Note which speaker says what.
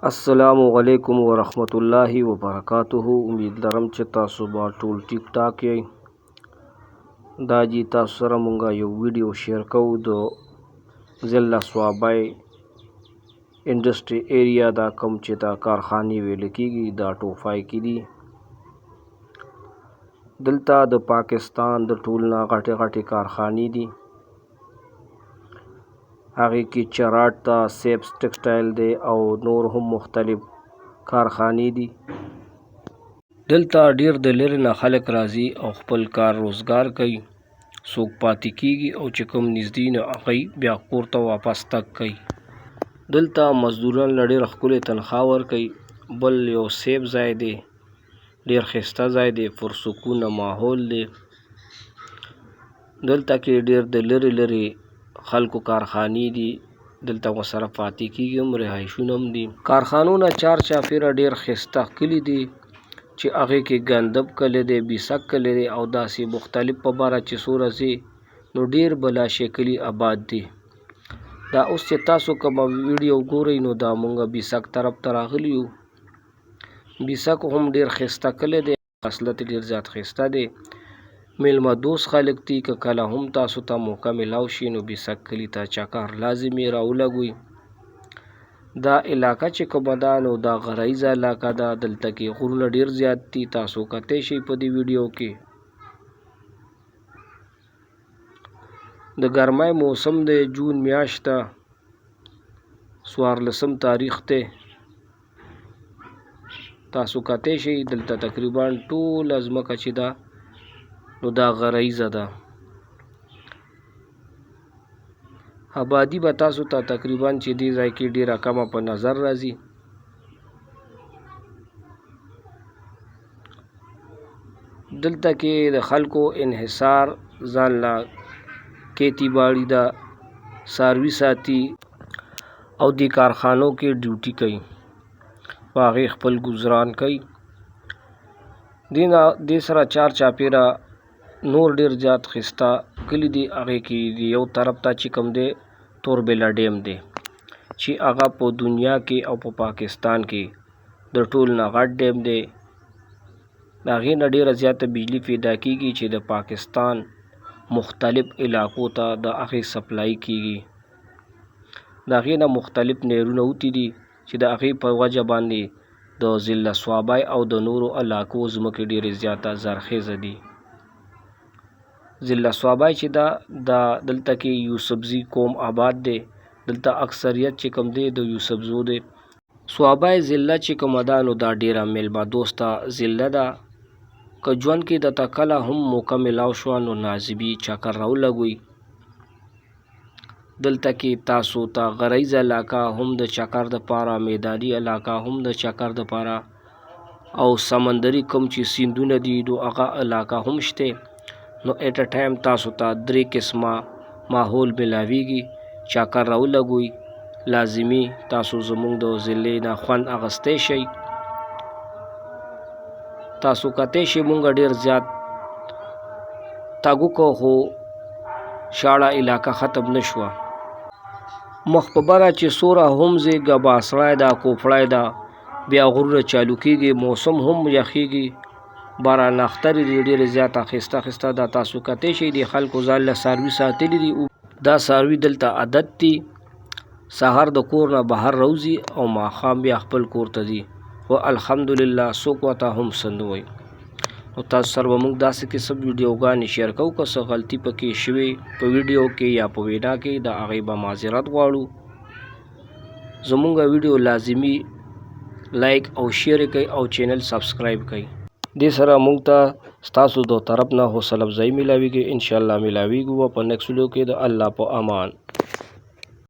Speaker 1: अस्सलामुअलैकुम वरहमतुल्लाहि वबरकातुहु। उम्मीद लरम چې تاسو به ټول ټیک ټاک یې. دا جی تاسو سره مونږه یو ویډیو شیر کوو د ضلع صوابای انډسټری ایریا دا کوم چې دا کارخانې ویل کېږي دا ټوفای کې دي. دلته د پاکستان د ټول نه غټې غټې کارخانې دي. هغې کې چراټ ته سیپس ټیکسټایل دی او نور هم مختلف کارخانې دي. دلته ډیر د لرې نه خلک راځي او خپل کار روزګار کوي. څوک پاتې کېږي او چې کوم نږدې نه هغوی بیا کور ته واپس تګ کوي. دلته مزدوران له ډېره ښکلې تنخواه ورکوي. بل یو سیف ځای دی، ډېر ښایسته ځای دی، پرسکونه ماحول دی. دلته کې ډېر د لرې لرې خلکو کارخانې دي. دلته ورسره پاتې کېږي هم، رهایشونه هم دي. کارخانو نه چار چاپېره ډېر ښایسته کلي دي چې هغې کې ګندب کلی دی، بیسک کلی دی او داسې مختلف په باره چې څو ورځې نو ډېر بلاشی کلي آباد دي. دا اوس چې تاسو کومه ویډیو ګورئ نو دا مونږ بیسک طرف ته راغلي یو. بیسک هم ډېر ښایسته کلی دی، اصلت ډېر زیات ښایسته دی. میلمه دوست خلک دي. که کله هم تاسو ته موقع میلاو شي نو بیسک کلي ته چکر لازمي راولګوئ. دا علاقه چې کومه ده نو دا غرایزه علاقه ده. دلته کې غرونه ډېر زیات دي، تاسو کتی شئ په دې ویډیو کې. د ګرمۍ موسم دی، جون میاشت ده، 14 تاریخ دی. تاسو کتی شئ دلته تقریبا ټوله ځمکه چې ده نو دا غرایزه ده. آبادي به تاسو ته تقریبا چې دې ځای کې ډېره کمه په نظر راځي. دلته کې د خلکو انحصار ځان له کیتی باړي ده، څاروي ساتي او دې کارخانو کې ډیوټي کوي، په هغې خپل ګزاران کوي. دې سره چار چاپېره نور ډېر زیات ښایسته کلي دي. هغې کې یو طرف ته چې کوم دی توربیله ډیم دی چې هغه په دنیا کې او په پاکستان کې د ټول نه غټ ډیم دی. د هغې نه ډېره زیاته بجلي پیدا کېږي چې د پاکستان مختلف علاقو ته د هغې سپلای کېږي. د هغې نه مختلف نهرونه وتي دي چې د هغې په وجه باندې د ضلع صوابای او د نورو علاقو ځمکې ډېرې زیاته زرخیزه دي. ضلع صوابای چې دا دلته کې یوسفزي قوم آباد دی. دلته اکثریت چې کوم دی د یوسفزو دی. صوابای ضلع چې کومه ده نو دا ډېره میلمه دوسته ضلع ده. که ژوند کې درته کله هم موقع میلاو شوه نو لازمي چکر راولګوئ. دلته کې تاسو ته غرایزه علاقه هم د چکر دپاره، میداني علاقه هم د چکر دپاره او سمندري کوم چې سیندونه دي نو هغه علاقه هم شته. نو ایټ ا ټایم تاسو ته 3 قسمه ماحول میلاویږي. چکر راولګوئ، لازمي تاسو زموږ د ضلع نه خوند اخیستی شئ. تاسو کتی شئ مونږ ډېر زیات تګ وکړو خو شاړه علاقه ختم نه شوه. مخ په بره چې سوره هم ځې ګباسړی ده، کوفړی ده، بیا غرونه چالو کېږي، موسم هم یخېږي، باران اخترې دي ډېرې زیاته ښایسته ښایسته ده. تاسو کتی شئ د خلکو ځان له څاروي ساتلي دي. دا څاروي دلته عادت دي، سهار د کور نه بهر راوځي او ماښام بیا خپل کور ته ځي. خو الحمدلله څوک ورته هم څه نه وایي. نو تاسو سره به موږ داسې قسم ویډیوګانې شیر کوو. که څه غلطي پکې شوې په ویډیو کې یا په وینا کې د هغې به معذرت غواړو. زموږ ویډیو لازمي لایک او شیر کړئ او چینل سبسکرایب کړئ. دې سره موږ ته ستاسو د طرف نه حوصله افزایي میلاویږي. انشاءالله میلاویږو په نیکسټ ویډیو کې. د الله په امان.